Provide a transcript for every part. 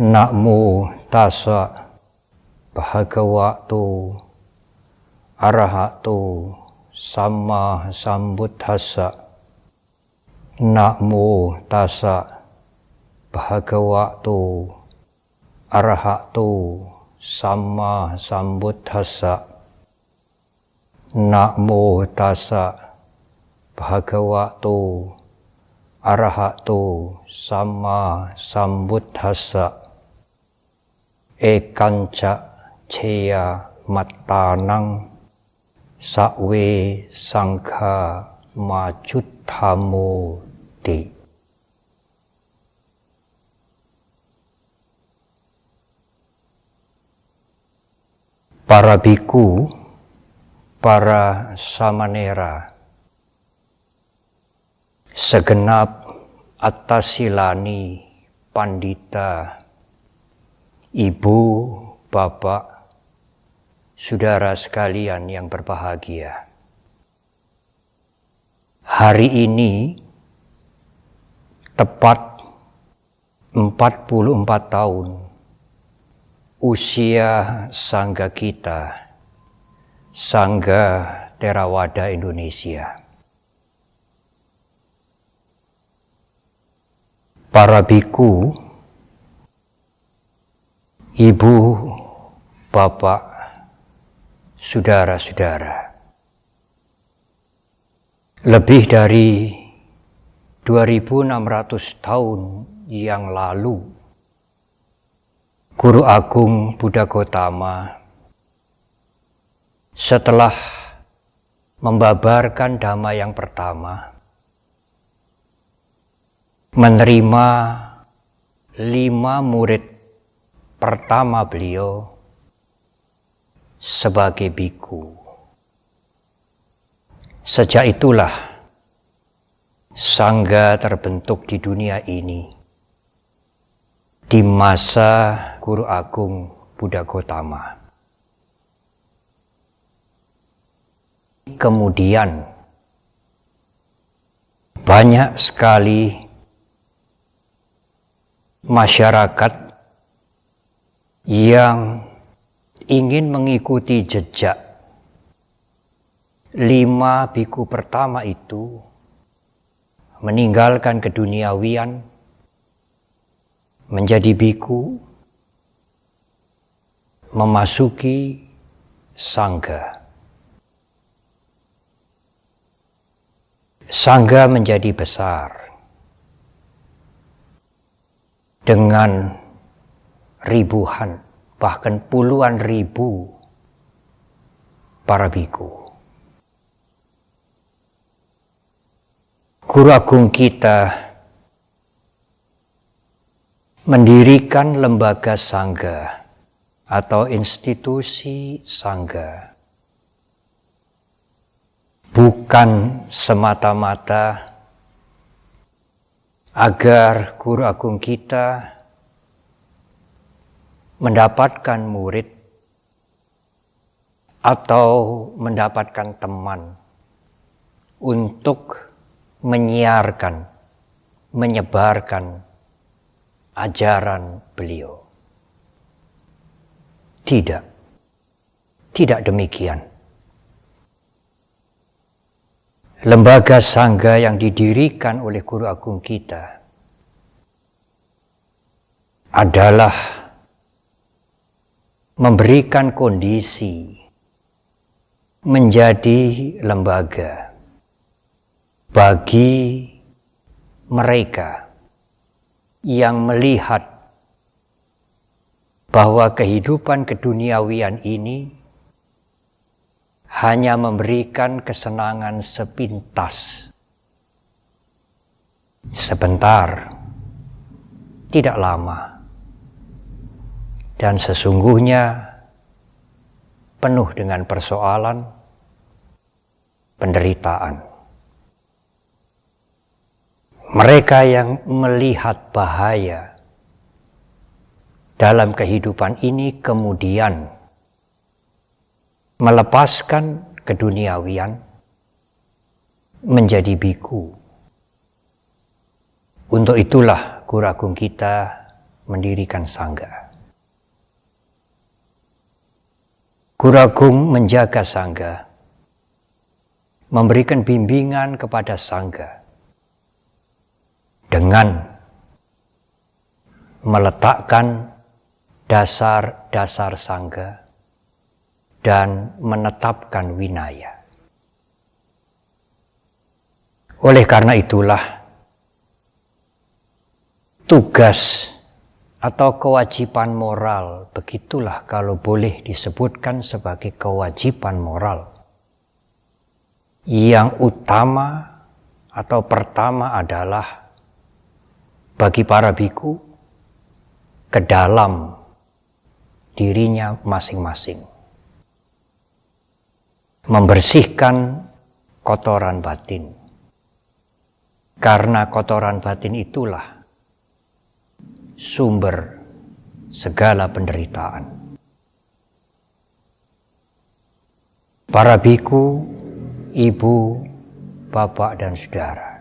Namo tassa bhagavato arahato sama sambuddhassa. Namo tassa bhagavato arahato sama sambuddhassa. Namo tassa bhagavato arahato sama sambuddhassa. Ekanca ceya mattanang sawe sangha majuttamo te. Para biku, para samanera, segenap attasilani pandita, ibu, bapak, saudara sekalian yang berbahagia. Hari ini tepat 44 tahun usia Sangga kita, Sangga Theravada Indonesia. Para biku, ibu, bapak, saudara-saudara, lebih dari 2600 tahun yang lalu, Guru Agung Buddha Gautama setelah membabarkan dhamma yang pertama, menerima 5 murid pertama beliau sebagai biku. Sejak itulah Sangga terbentuk di dunia ini di masa Guru Agung Buddha Gautama. Kemudian banyak sekali masyarakat yang ingin mengikuti jejak 5 biku pertama itu, meninggalkan keduniawian, menjadi biku, memasuki Sangga. Sangga menjadi besar dengan ribuan, bahkan puluhan ribu para biku. Guru Agung kita mendirikan lembaga Sangga atau institusi Sangga bukan semata-mata agar Guru Agung kita mendapatkan murid atau mendapatkan teman untuk menyiarkan, menyebarkan ajaran beliau. Tidak demikian. Lembaga Sangga yang didirikan oleh Guru Agung kita adalah memberikan kondisi menjadi lembaga bagi mereka yang melihat bahwa kehidupan keduniawian ini hanya memberikan kesenangan sepintas, sebentar, tidak lama, dan sesungguhnya penuh dengan persoalan, penderitaan. Mereka yang melihat bahaya dalam kehidupan ini kemudian melepaskan keduniawian menjadi biku. Untuk itulah Guru Agung kita mendirikan sangga. Guru Agung menjaga sangga, memberikan bimbingan kepada sangga dengan meletakkan dasar-dasar sangga dan menetapkan winaya. Oleh karena itulah tugas atau kewajiban moral, begitulah kalau boleh disebutkan sebagai kewajiban moral, yang utama atau pertama adalah bagi para biku ke dalam dirinya masing-masing, membersihkan kotoran batin, karena kotoran batin itulah sumber segala penderitaan. Para biku, ibu, bapak, dan saudara,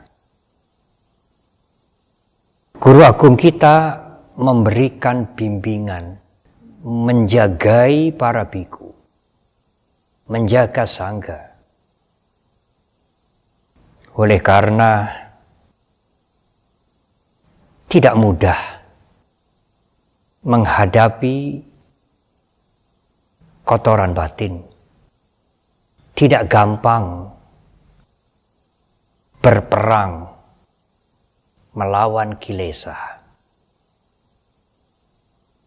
Guru Agung kita memberikan bimbingan, menjagai para biku, menjaga sangga. Oleh karena tidak mudah menghadapi kotoran batin, tidak gampang berperang melawan kilesa.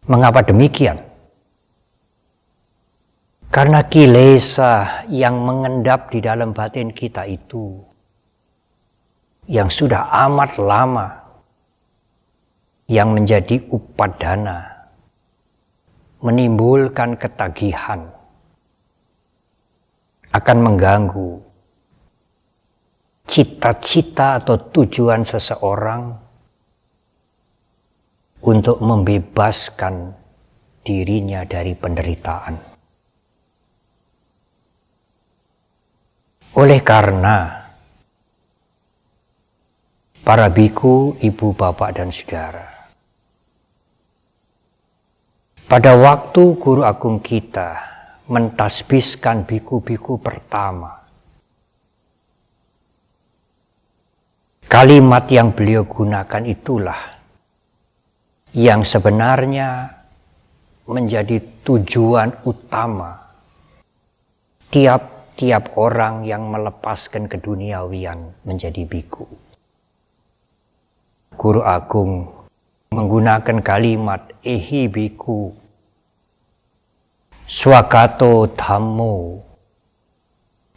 Mengapa demikian? Karena kilesa yang mengendap di dalam batin kita itu, yang sudah amat lama, yang menjadi upadana, menimbulkan ketagihan, akan mengganggu cita-cita atau tujuan seseorang untuk membebaskan dirinya dari penderitaan. Oleh karena para biku, ibu, bapak, dan saudara, pada waktu Guru Agung kita mentasbiskan biku-biku pertama, kalimat yang beliau gunakan itulah yang sebenarnya menjadi tujuan utama tiap-tiap orang yang melepaskan keduniawian menjadi biku. Guru Agung menggunakan kalimat ehi biku swagato dhammo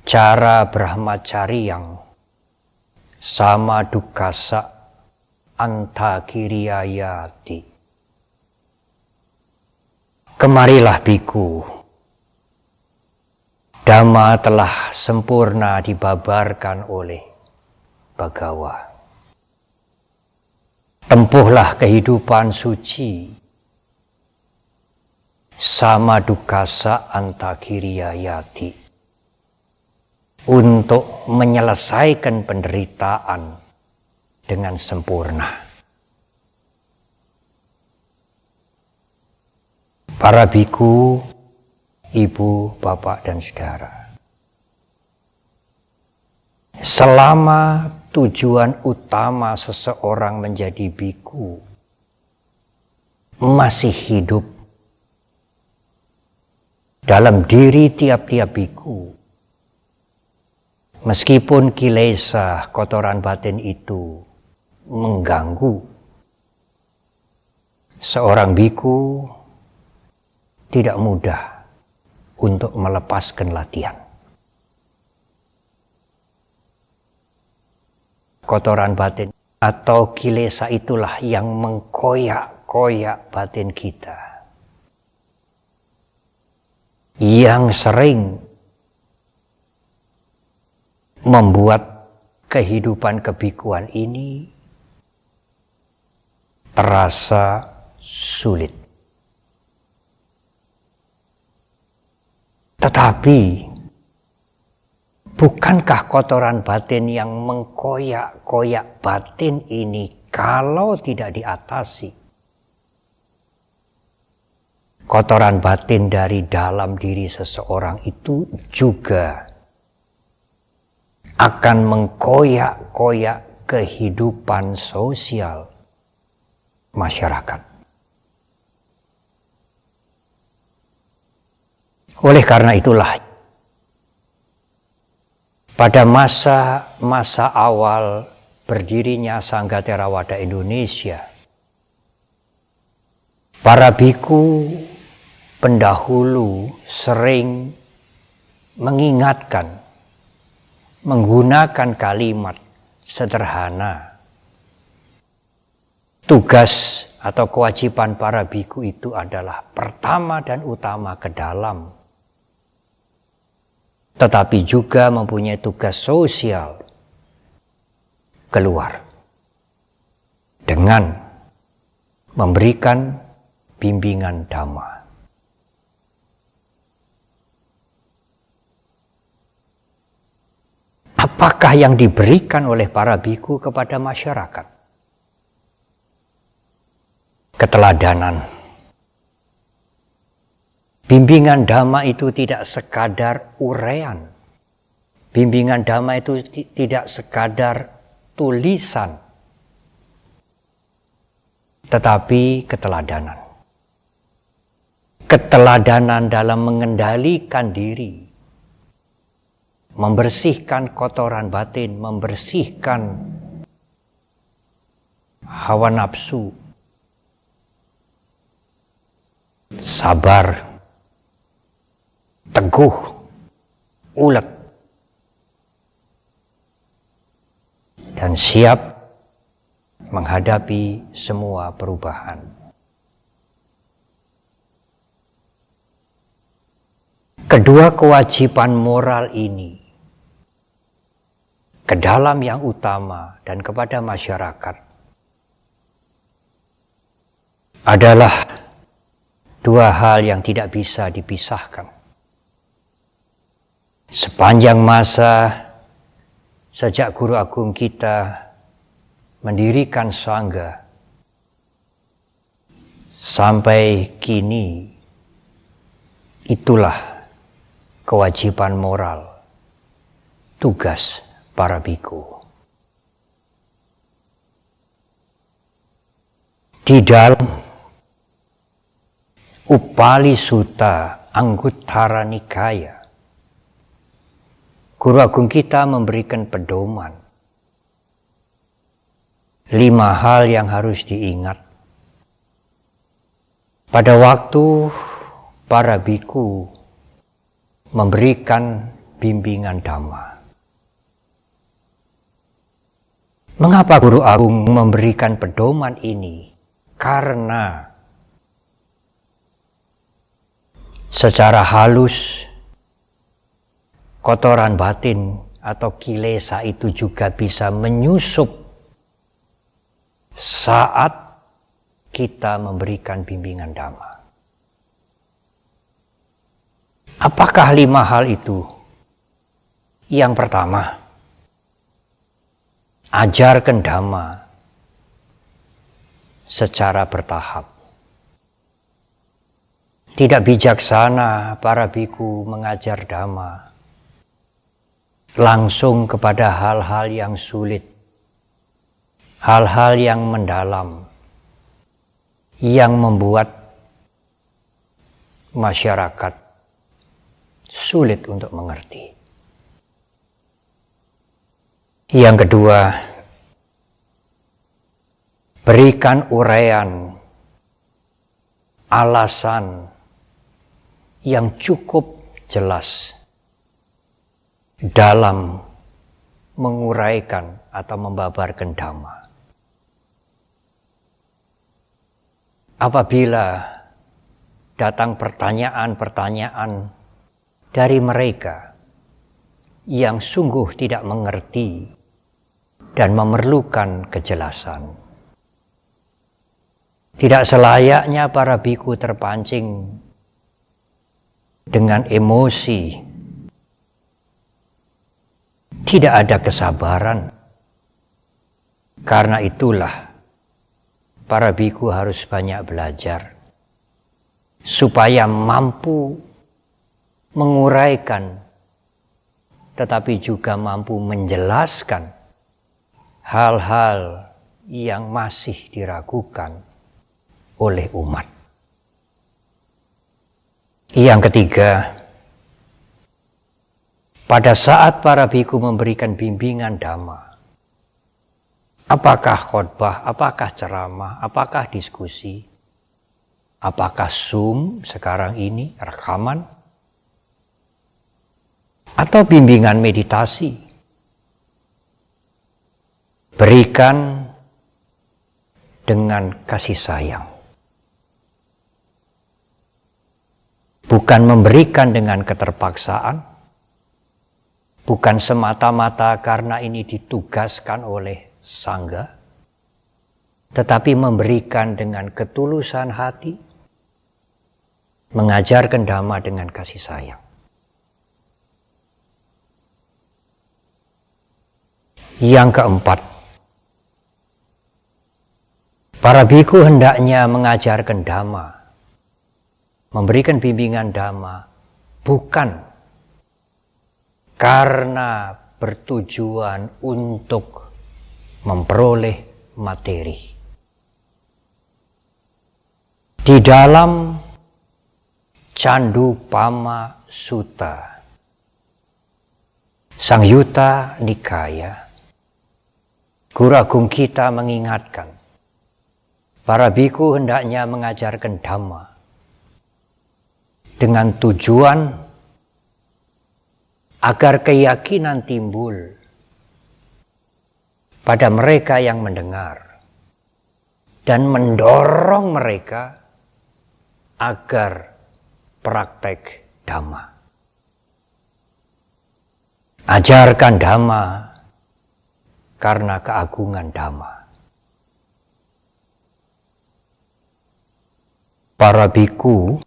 cara brahmacariyang sama dukasa antakiriyayati. Kemarilah biku, Dhamma telah sempurna dibabarkan oleh Bhagawa. Tempuhlah kehidupan suci sama dukasa antakiriyayati untuk menyelesaikan penderitaan dengan sempurna. Para biku, ibu, bapak, dan saudara, selama tujuan utama seseorang menjadi biku masih hidup dalam diri tiap-tiap biku, meskipun kilesa kotoran batin itu mengganggu, seorang biku tidak mudah untuk melepaskan latihan. Kotoran batin atau kilesa itulah yang mengkoyak-koyak batin kita, yang sering membuat kehidupan kebikuan ini terasa sulit. Tetapi bukankah kotoran batin yang mengkoyak-koyak batin ini kalau tidak diatasi, kotoran batin dari dalam diri seseorang itu juga akan mengkoyak-koyak kehidupan sosial masyarakat. Oleh karena itulah, pada masa awal berdirinya Sangga Theravada Indonesia, para biku pendahulu sering mengingatkan, menggunakan kalimat sederhana. Tugas atau kewajiban para biku itu adalah pertama dan utama ke dalam, tetapi juga mempunyai tugas sosial keluar dengan memberikan bimbingan dhamma. Apakah yang diberikan oleh para biku kepada masyarakat? Keteladanan. Bimbingan dhamma itu tidak sekadar uraian. Bimbingan dhamma itu tidak sekadar tulisan, tetapi keteladanan. Keteladanan dalam mengendalikan diri, membersihkan kotoran batin, membersihkan hawa nafsu, sabar, teguh, ulet, dan siap menghadapi semua perubahan. Kedua kewajiban moral ini ke dalam yang utama dan kepada masyarakat adalah dua hal yang tidak bisa dipisahkan. Sepanjang masa sejak Guru Agung kita mendirikan Sangga sampai kini, itulah kewajiban moral, tugas para biku. Di dalam Upali Sutta Anguttara Nikaya, Guru Agung kita memberikan pedoman 5 hal yang harus diingat pada waktu para biku memberikan bimbingan dhamma. Mengapa Guru Agung memberikan pedoman ini? Karena secara halus kotoran batin atau kilesa itu juga bisa menyusup saat kita memberikan bimbingan dhamma. Apakah 5 hal itu? Yang pertama, ajarkan dhamma secara bertahap. Tidak bijaksana para biku mengajar dhamma langsung kepada hal-hal yang sulit, hal-hal yang mendalam, yang membuat masyarakat sulit untuk mengerti. Yang kedua, berikan uraian, alasan yang cukup jelas dalam menguraikan atau membabarkan dhamma. Apabila datang pertanyaan-pertanyaan dari mereka yang sungguh tidak mengerti dan memerlukan kejelasan, tidak selayaknya para biku terpancing dengan emosi. Tidak ada kesabaran. Karena itulah para biku harus banyak belajar supaya mampu menguraikan, tetapi juga mampu menjelaskan hal-hal yang masih diragukan oleh umat. Yang ketiga, pada saat para biku memberikan bimbingan dhamma, apakah khotbah, apakah ceramah, apakah diskusi, apakah Zoom sekarang ini, rekaman, atau bimbingan meditasi, berikan dengan kasih sayang. Bukan memberikan dengan keterpaksaan, bukan semata-mata karena ini ditugaskan oleh sangga, tetapi memberikan dengan ketulusan hati, mengajarkan dhamma dengan kasih sayang. Yang keempat, para biku hendaknya mengajarkan dhamma, memberikan bimbingan dhamma, bukan karena bertujuan untuk memperoleh materi. Di dalam Candupama Sutta, Sangyutta Nikaya, Guru Agung kita mengingatkan, para biku hendaknya mengajarkan dhamma dengan tujuan agar keyakinan timbul pada mereka yang mendengar dan mendorong mereka agar praktek dhamma. Ajarkan dhamma karena keagungan dhamma. Para biku,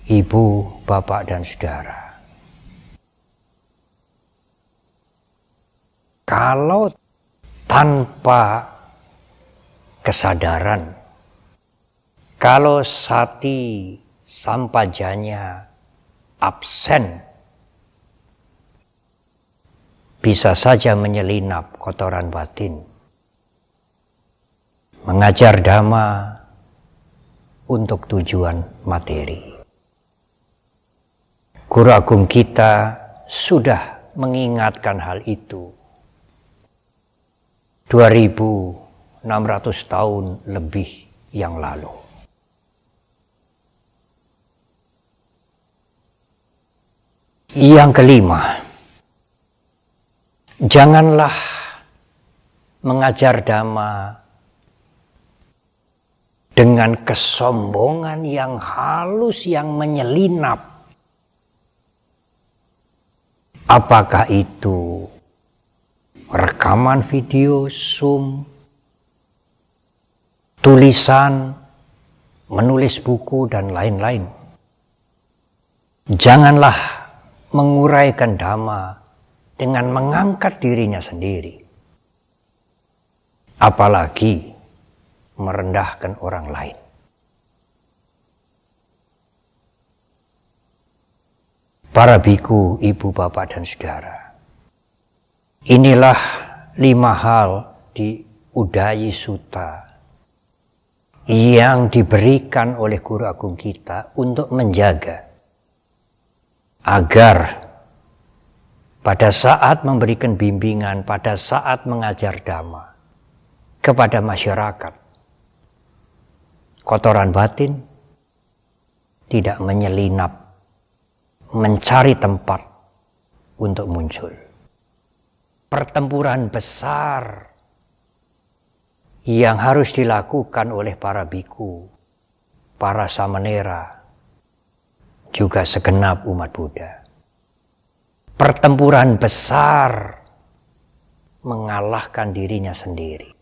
ibu, bapak, dan saudara, kalau tanpa kesadaran, kalau sati sampajanya absen, bisa saja menyelinap kotoran batin. Mengajar dhamma untuk tujuan materi. Guru Agung kita sudah mengingatkan hal itu 2600 tahun lebih yang lalu. Yang kelima, janganlah mengajar dhamma dengan kesombongan yang halus, yang menyelinap. Apakah itu rekaman video, Zoom, tulisan, menulis buku, dan lain-lain. Janganlah menguraikan dhamma dengan mengangkat dirinya sendiri, apalagi merendahkan orang lain. Para biku, ibu, bapak, dan saudara, inilah 5 hal di Udayi Sutta yang diberikan oleh Guru Agung kita untuk menjaga agar pada saat memberikan bimbingan, pada saat mengajar dhamma kepada masyarakat, kotoran batin tidak menyelinap, mencari tempat untuk muncul. Pertempuran besar yang harus dilakukan oleh para biku, para samanera, juga segenap umat Buddha. Pertempuran besar mengalahkan dirinya sendiri.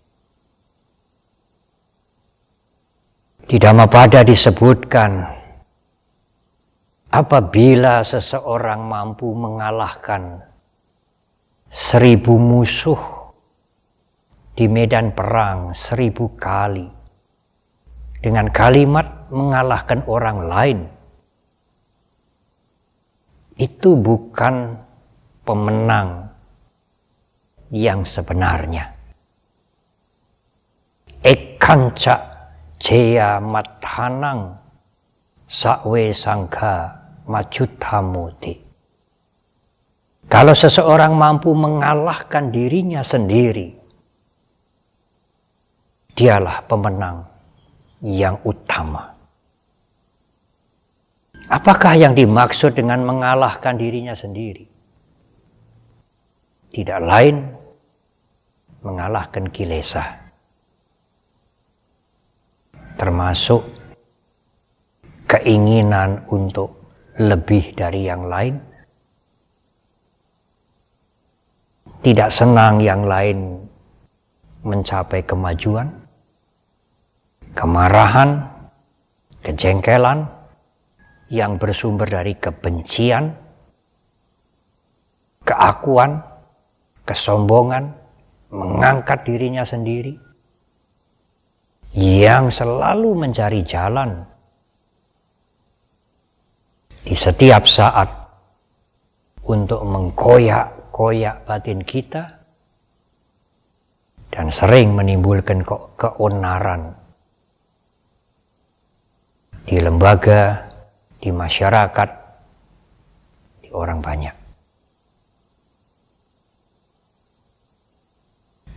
Di Dhammapada disebutkan, apabila seseorang mampu mengalahkan 1000 musuh di medan perang 1000 kali dengan kalimat mengalahkan orang lain, itu bukan pemenang yang sebenarnya. Ekanca jaya mathanang sakwe sangga majutamuti. Kalau seseorang mampu mengalahkan dirinya sendiri, dialah pemenang yang utama. Apakah yang dimaksud dengan mengalahkan dirinya sendiri? Tidak lain mengalahkan kilesa, termasuk keinginan untuk lebih dari yang lain, tidak senang yang lain mencapai kemajuan, kemarahan, kejengkelan yang bersumber dari kebencian, keakuan, kesombongan, mengangkat dirinya sendiri, yang selalu mencari jalan di setiap saat untuk mengkoyak-koyak batin kita dan sering menimbulkan keonaran di lembaga, di masyarakat, di orang banyak.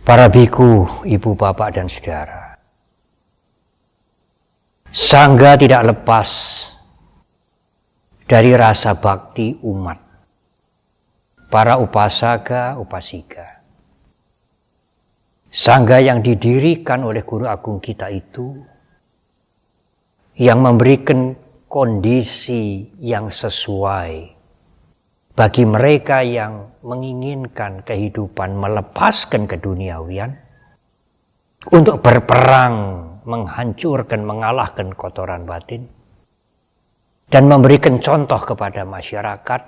Para biku, ibu, bapak, dan saudara, sangga tidak lepas dari rasa bakti umat, para upasaka, upasika. Sangga yang didirikan oleh guru agung kita itu, yang memberikan kondisi yang sesuai bagi mereka yang menginginkan kehidupan melepaskan keduniawian untuk berperang, menghancurkan, mengalahkan kotoran batin, dan memberikan contoh kepada masyarakat,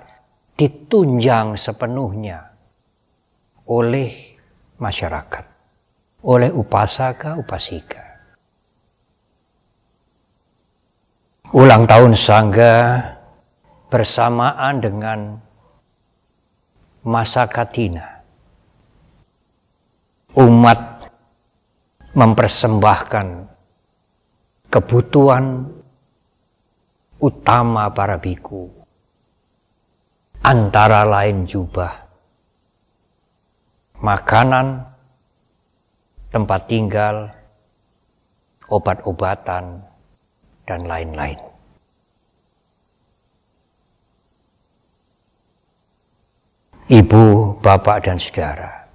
ditunjang sepenuhnya oleh masyarakat, oleh upasaka, upasika. Ulang tahun Sangga bersamaan dengan masa Katina. Umat mempersembahkan kebutuhan utama para biku, antara lain jubah, makanan, tempat tinggal, obat-obatan, dan lain-lain. Ibu, bapak, dan saudara,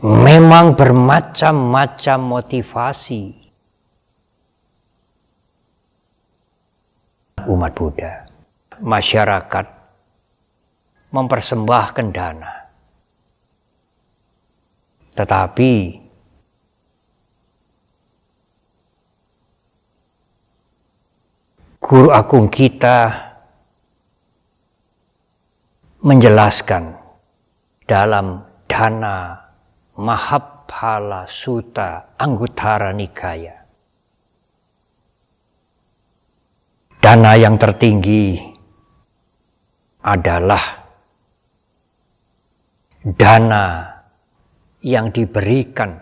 memang bermacam-macam motivasi umat Buddha, masyarakat mempersembahkan dana. Tetapi guru agung kita menjelaskan dalam Dana Mahaphala Sutta Anguttara Nikaya, dana yang tertinggi adalah dana yang diberikan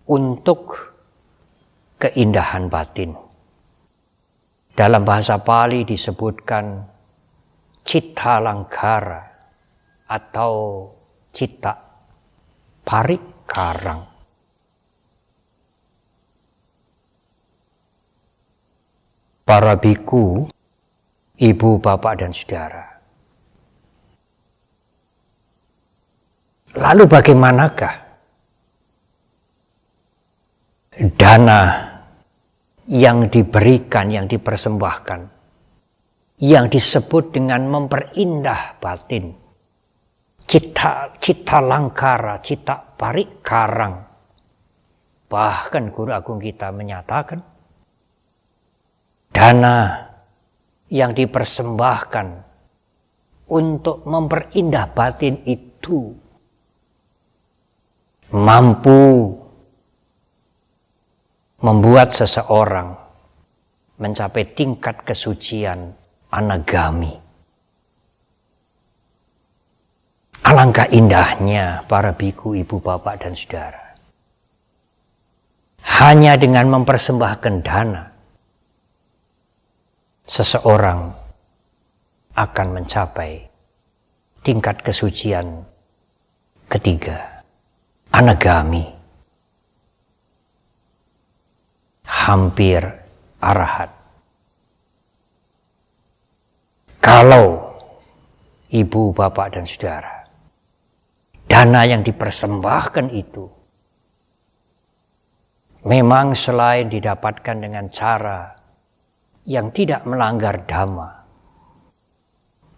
untuk keindahan batin. Dalam bahasa Pali disebutkan citta langkara atau citta parikarang. Para biku, ibu, bapak, dan saudara, lalu bagaimanakah dana yang diberikan, yang dipersembahkan, yang disebut dengan memperindah batin, cita langkara, cita parikarang? Bahkan guru agung kita menyatakan dana yang dipersembahkan untuk memperindah batin itu mampu membuat seseorang mencapai tingkat kesucian anagami. Alangkah indahnya para biku, ibu, bapak, dan saudara. Hanya dengan mempersembahkan dana, seseorang akan mencapai tingkat kesucian ketiga, anagami. Hampir arahat. Kalau ibu, bapak, dan saudara, dana yang dipersembahkan itu memang selain didapatkan dengan cara yang tidak melanggar dhamma,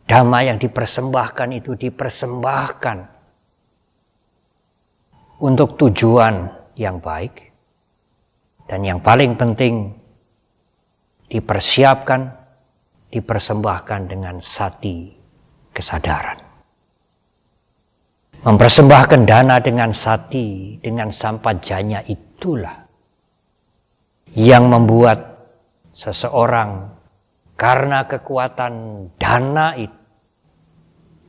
dhamma yang dipersembahkan itu dipersembahkan untuk tujuan yang baik, dan yang paling penting dipersiapkan, dipersembahkan dengan sati kesadaran. Mempersembahkan dana dengan sati, dengan sampajanya itulah yang membuat seseorang karena kekuatan dana itu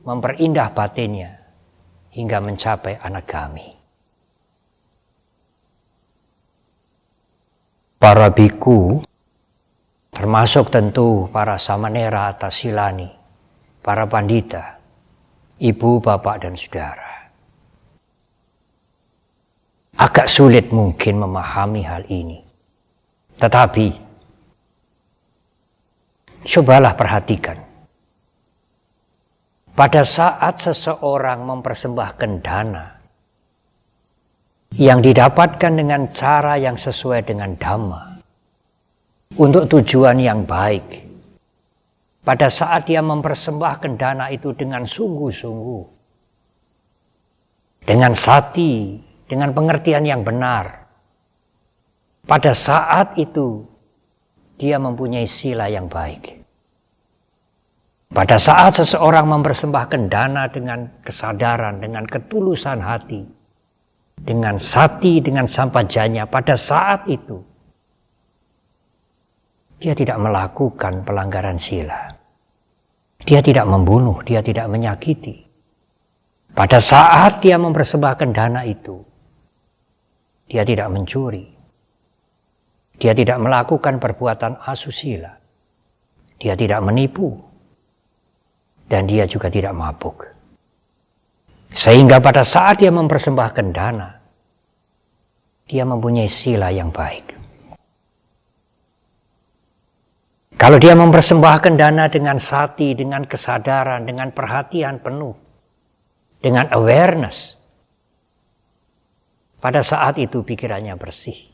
memperindah batinnya hingga mencapai anagami. Para biku, termasuk tentu para samanera atau silani, para pandita, ibu, bapak, dan saudara, agak sulit mungkin memahami hal ini. Tetapi, cobalah perhatikan. Pada saat seseorang mempersembahkan dana yang didapatkan dengan cara yang sesuai dengan dhamma, untuk tujuan yang baik, pada saat dia mempersembahkan dana itu dengan sungguh-sungguh, dengan sati, dengan pengertian yang benar, pada saat itu dia mempunyai sila yang baik. Pada saat seseorang mempersembahkan dana dengan kesadaran, dengan ketulusan hati, dengan sati, dengan sampajanya, pada saat itu dia tidak melakukan pelanggaran sila. Dia tidak membunuh, dia tidak menyakiti. Pada saat dia mempersembahkan dana itu, dia tidak mencuri. Dia tidak melakukan perbuatan asusila. Dia tidak menipu. Dan dia juga tidak mabuk. Sehingga pada saat dia mempersembahkan dana, dia mempunyai sila yang baik. Kalau dia mempersembahkan dana dengan sati, dengan kesadaran, dengan perhatian penuh, dengan awareness, pada saat itu pikirannya bersih.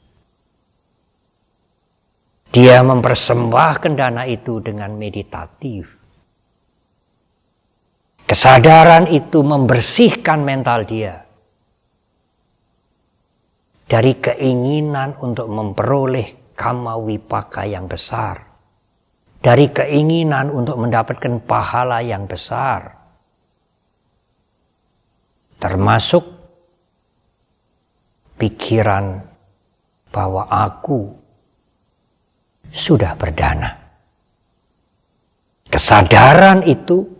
Dia mempersembahkan dana itu dengan meditatif. Kesadaran itu membersihkan mental dia dari keinginan untuk memperoleh kama wipaka yang besar, dari keinginan untuk mendapatkan pahala yang besar, termasuk pikiran bahwa aku sudah berdana. Kesadaran itu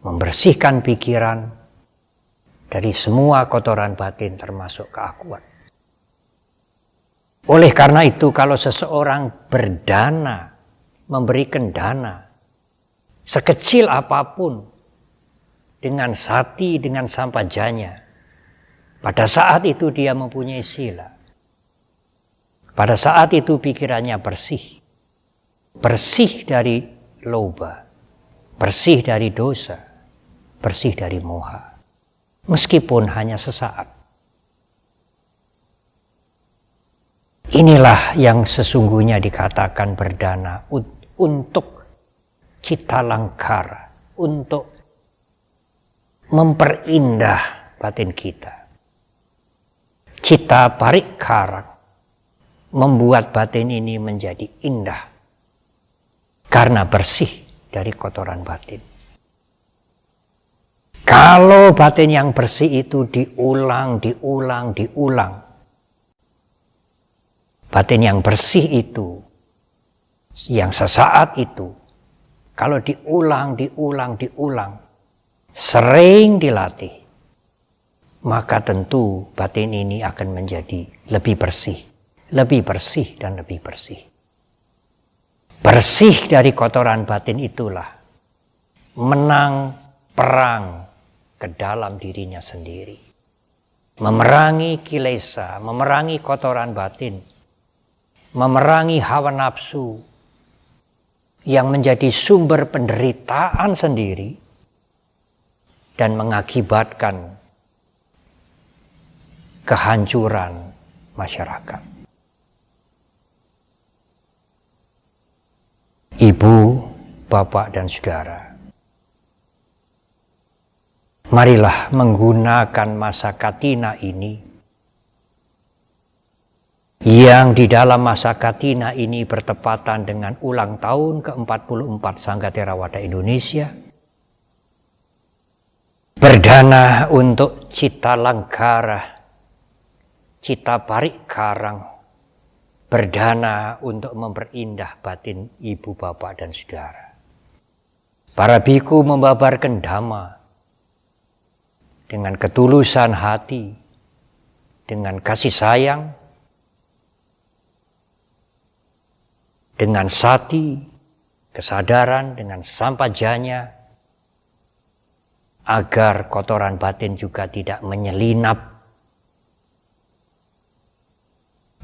membersihkan pikiran dari semua kotoran batin termasuk keakuan. Oleh karena itu, kalau seseorang berdana, memberikan dana sekecil apapun dengan sati, dengan sampajanya, pada saat itu dia mempunyai sila. Pada saat itu pikirannya bersih. Bersih dari loba, bersih dari dosa, bersih dari moha, meskipun hanya sesaat. Inilah yang sesungguhnya dikatakan berdana untuk cita langkara, untuk memperindah batin kita. Cita parikara, membuat batin ini menjadi indah karena bersih dari kotoran batin. Kalau batin yang bersih itu diulang, Batin yang bersih itu, yang sesaat itu, kalau diulang, sering dilatih, maka tentu batin ini akan menjadi lebih bersih dan lebih bersih. Bersih dari kotoran batin itulah menang perang ke dalam dirinya sendiri. Memerangi kilesa, memerangi kotoran batin, memerangi hawa nafsu yang menjadi sumber penderitaan sendiri dan mengakibatkan kehancuran masyarakat. Ibu, bapak, dan saudara, marilah menggunakan masa katina ini, yang di dalam masa katina ini bertepatan dengan ulang tahun ke-44 Sangga Theravada Indonesia, berdana untuk cita langgara, cita parik karang, berdana untuk memperindah batin ibu, bapak, dan saudara. Para biku membabarkan dhamma dengan ketulusan hati, dengan kasih sayang, dengan sati, kesadaran, dengan sampajanya, agar kotoran batin juga tidak menyelinap,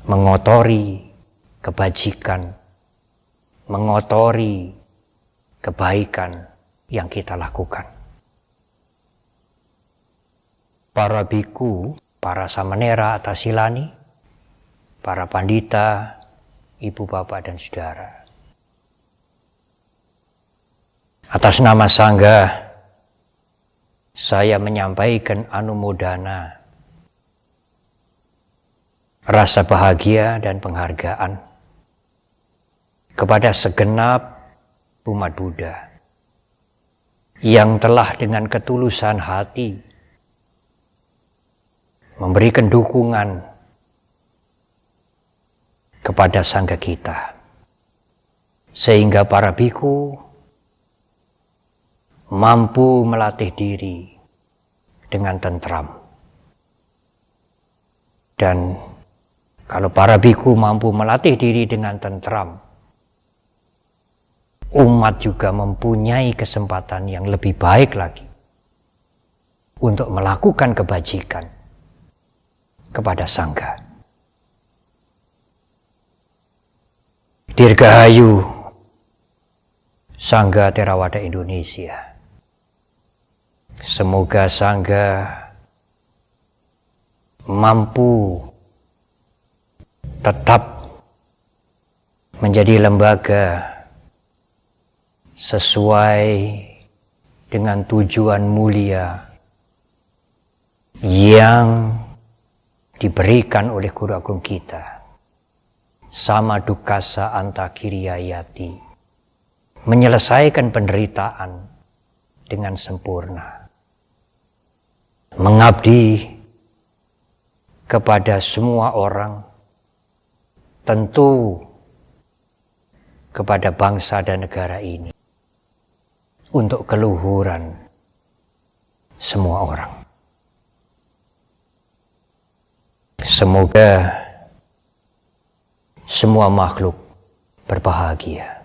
mengotori kebajikan, mengotori kebaikan yang kita lakukan. Para biku, para samanera atau silani, para pandita, ibu, bapak, dan saudara, atas nama Sangga, saya menyampaikan anumodana, rasa bahagia dan penghargaan kepada segenap umat Buddha yang telah dengan ketulusan hati memberikan dukungan kepada Sangga kita, sehingga para biku mampu melatih diri dengan tentram. Dan kalau para biku mampu melatih diri dengan tentram, umat juga mempunyai kesempatan yang lebih baik lagi untuk melakukan kebajikan kepada Sangga. Dirgahayu Sangga Theravada Indonesia. Semoga Sangga mampu tetap menjadi lembaga sesuai dengan tujuan mulia yang diberikan oleh Guru Agung kita, Sama Dukasa Antakiriyayati, menyelesaikan penderitaan dengan sempurna, mengabdi kepada semua orang, tentu kepada bangsa dan negara ini, untuk keluhuran semua orang. Semoga semua makhluk berbahagia.